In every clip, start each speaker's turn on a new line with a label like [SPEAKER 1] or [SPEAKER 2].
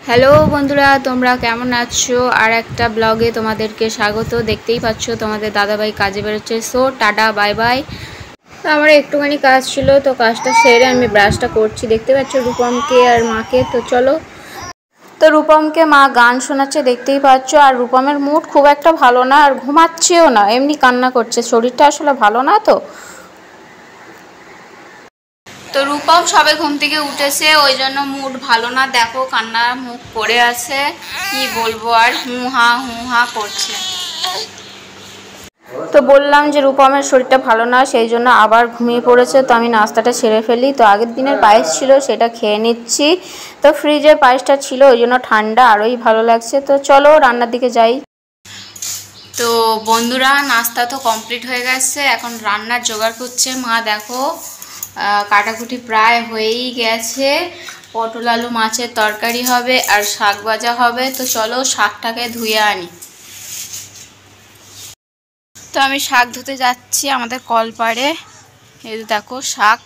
[SPEAKER 1] Hello বন্ধুরা, তোমরা কেমন আছো? আর একটা ব্লগে তোমাদেরকে স্বাগত। দেখতেই পাচ্ছ তোমাদের দাদাভাই কাজে বেরোচ্ছে। So tata, bye bye. তো আমার একটুখানি কাজ ছিল, তো কাজটা সেরে আমি ব্রাশটা করছি। দেখতে পাচ্ছ রূপমকে আর মাকে। তো চলো। তো রূপমকে মা গান শোনাচ্ছে, দেখতেই পাচ্ছ। আর রূপমের মুড খুব একটা ভালো না, আর ঘুমাচ্ছেও না, এমনি কান্না করছে। শরীরটা আসলে ভালো না। তো রূপম সবে ঘুম থেকে উঠেছে, ওই জন্য মুড ভালো না। দেখো কান্নার মুখ করে আছে, কি বলবো আর, হু হা করছে। তো বললাম যে রূপমের শরীরটা ভালো না, সেই জন্য আবার ঘুমিয়ে পড়েছে। তো আমি নাস্তাটা সেরে ফেলি। তো আগের দিনের পায়েস ছিল, সেটা খেয়ে নিচ্ছি। তো ফ্রিজের পায়েসটা ছিল, ওই জন্য ঠান্ডা, আরোই ভালো লাগছে। তো চলো রান্নার দিকে যাই। তো বন্ধুরা, নাস্তা তো কমপ্লিট হয়ে গেছে, এখন রান্নার জোগাড় করছে মা। দেখো কাটাকুটি প্রায় হয়েই গেছে। পটল আলু মাছের তরকারি হবে আর শাক ভাজা হবে। তো চলো শাকটাকে ধুয়ে আনি। তো আমি শাক ধুতে যাচ্ছি আমাদের কলপাড়ে। এই দেখো শাক।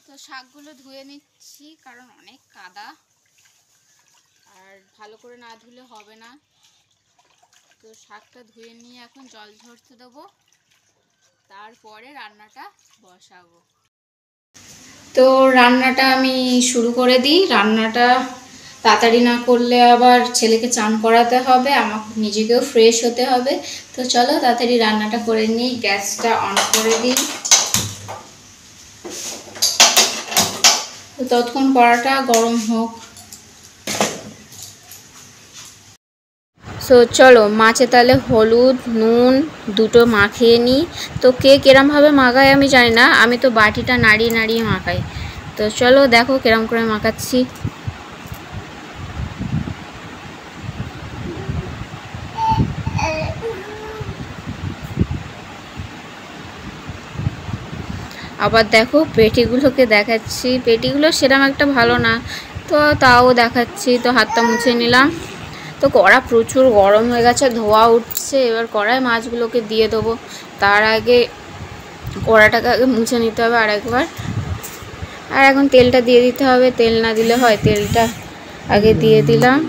[SPEAKER 1] তো শাকগুলো ধুয়ে নিচ্ছি, কারণ অনেক কাদা, আর ভালো করে না ধুলে হবে না। তো শাকটা ধুয়ে নিয়ে এখন জল ঝরতে দেবো, তারপরে রান্নাটা বসাবো। তো রান্নাটা আমি শুরু করে দিই। রান্নাটা তাড়াতাড়ি না করলে আবার ছেলেকে চান করাতে হবে, আমাকে নিজেকেও ফ্রেশ হতে হবে। তো চলো তাড়াতাড়ি রান্নাটা করে নিই। গ্যাসটা অন করে দিই। তো ততক্ষণ কড়াটা গরম হোক। সো চলো মাছে তাহলে হলুদ নুন দুটো মাখিয়ে নিই। তো কে কিরমভাবে মাখায় আমি জানি না, আমি তো বাটিটা নাড়িয়ে নাড়িয়ে মাখাই। তো চলো দেখো কিরম করে মাখাচ্ছি। আবার দেখো পেটিগুলোকে দেখাচ্ছি, পেটিগুলো সেরকম একটা ভালো না, তো তাও দেখাচ্ছি। তো হাতটা মুছে নিলাম। তো কড়া প্রচুর গরম হয়ে গেছে, ধোয়া উঠছে। এবার কড়ায় মাছগুলোকে দিয়ে দেবো। তার আগে কড়াটাকে আগে মুছে নিতে হবে আরেকবার। আর এখন তেলটা দিয়ে দিতে হবে, তেল না দিলে হয়। তেলটা আগে দিয়ে দিলাম।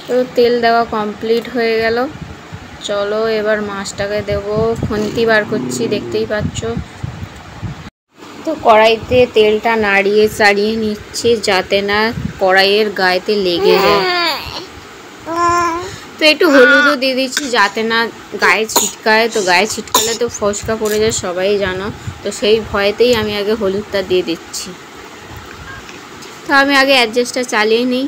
[SPEAKER 1] তো তেল দেওয়া কমপ্লিট হয়ে গেল। চলো এবার মাছটাকে দেবো। খুন্তি বার করছি, দেখতেই পাচ্ছ। তো কড়াইতে তেলটা নাড়িয়ে চাড়িয়ে নিচ্ছি, যাতে না কড়াইয়ের গায়েতে লেগে যায়। তো একটু হলুদও দিয়ে দিচ্ছি, যাতে না গায়ে ছিটকায়। তো গায়ে ছিটকালে তো ফসকা পড়ে যায়, সবাই জানো। তো সেই ভয়েতেই আমি আগে হলুদটা দিয়ে দিচ্ছি। তো আমি আগে অ্যাডজাস্টটা চালিয়ে নিই।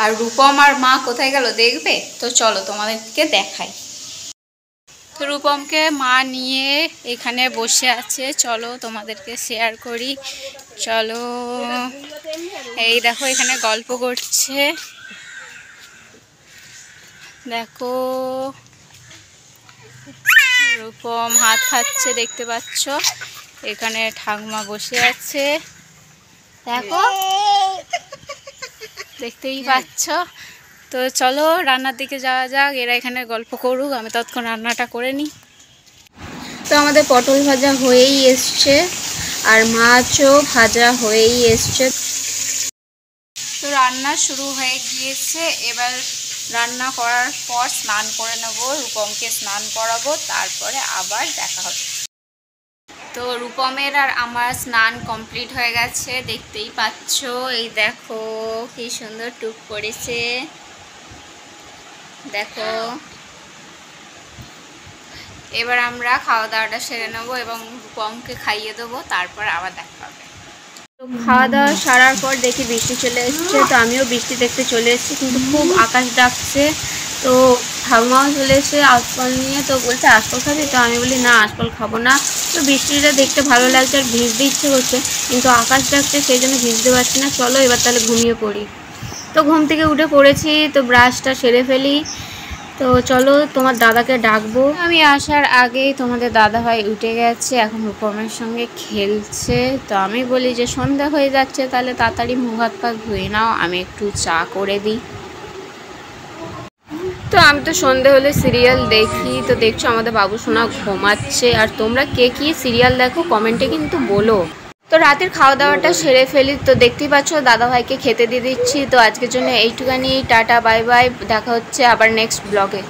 [SPEAKER 1] আর রূপম আর মা কোথায় গেল দেখবে? তো চলো তোমাদেরকে দেখাই। তো রূপমকে মা নিয়ে এখানে বসে আছে, চলো তোমাদেরকে শেয়ার করি। চলো, এই দেখো এখানে গল্প করছে। দেখো রূপম হাত খাচ্ছে, দেখতে পাচ্ছ। এখানে ঠাকুমা বসে আছে, দেখো, দেখতেই পাচ্ছ। তো চলো রান্নার দিকে যাওয়া যাক। এরা এখানে গল্প করুক, আমি ততক্ষণ রান্নাটা করে নিই। তো আমাদের পটল ভাজা হয়েই এসছে, আর মাছও ভাজা হয়েই এসছে। তো রান্না শুরু হয়ে গিয়েছে। এবার রান্না করার পর স্নান করে নেব, রূপমকে স্নান করাবো, তারপরে আবার দেখা হবে। তো রূপমের আর আমার স্নান কমপ্লিট হয়ে গেছে, দেখতেই পাচ্ছ। এই দেখো কি সুন্দর টুক পড়েছে, দেখো। এবার আমরা খাওয়া দাওয়াটা সেরে নেবো এবং রূপমকে খাইয়ে দেবো, তারপর আবার দেখা হবে। তো খাওয়া দাওয়া সারার পর দেখি বৃষ্টি চলে এসছে। তো আমিও বৃষ্টি দেখতে চলে এসেছি, কিন্তু খুব আকাশ ডাকছে। তো ঠাকুমাও চলে এসে আঁশফল নিয়ে। তো বলছে আঁশফল খাবি? তো আমি বলি না, আঁশফল খাবো না। তো বৃষ্টিটা দেখতে ভালো লাগছে আর ভিজতে ইচ্ছে করছে, কিন্তু আকাশ ডাকছে, সেই জন্য ভিজতে পারছি না। চলো এবার তাহলে ঘুমিয়ে পড়ি। তো ঘুম থেকে উঠে পড়েছি, তো ব্রাশটা সেরে ফেলি। তো চলো তোমার দাদাকে ডাকবো। আমি আসার আগেই তোমাদের দাদাভাই উঠে গেছে, এখন রূপমের সঙ্গে খেলছে। তো আমি বলি যে সন্ধ্যা হয়ে যাচ্ছে, তাহলে তাড়াতাড়ি মুখ হাত পা ধুয়ে নাও, আমি একটু চা করে দিই। তো তো আমি তো সন্ধে হলে সিরিয়াল দেখি, তো দেখছো আমাদের বাবু সোনা ঘুমাচ্ছে। আর তোমরা কে কি সিরিয়াল দেখো কমেন্টে কিন্তু বলো। তো রাতের খাওয়া দাওয়াটা সেরে ফেলি। তো দেখতেই পাচ্ছ দাদাভাইকে খেতে দিয়ে দিচ্ছি। তো আজকের জন্য এইটুখানি, টাটা বাই বাই, দেখা হচ্ছে আবার নেক্সট ব্লগে।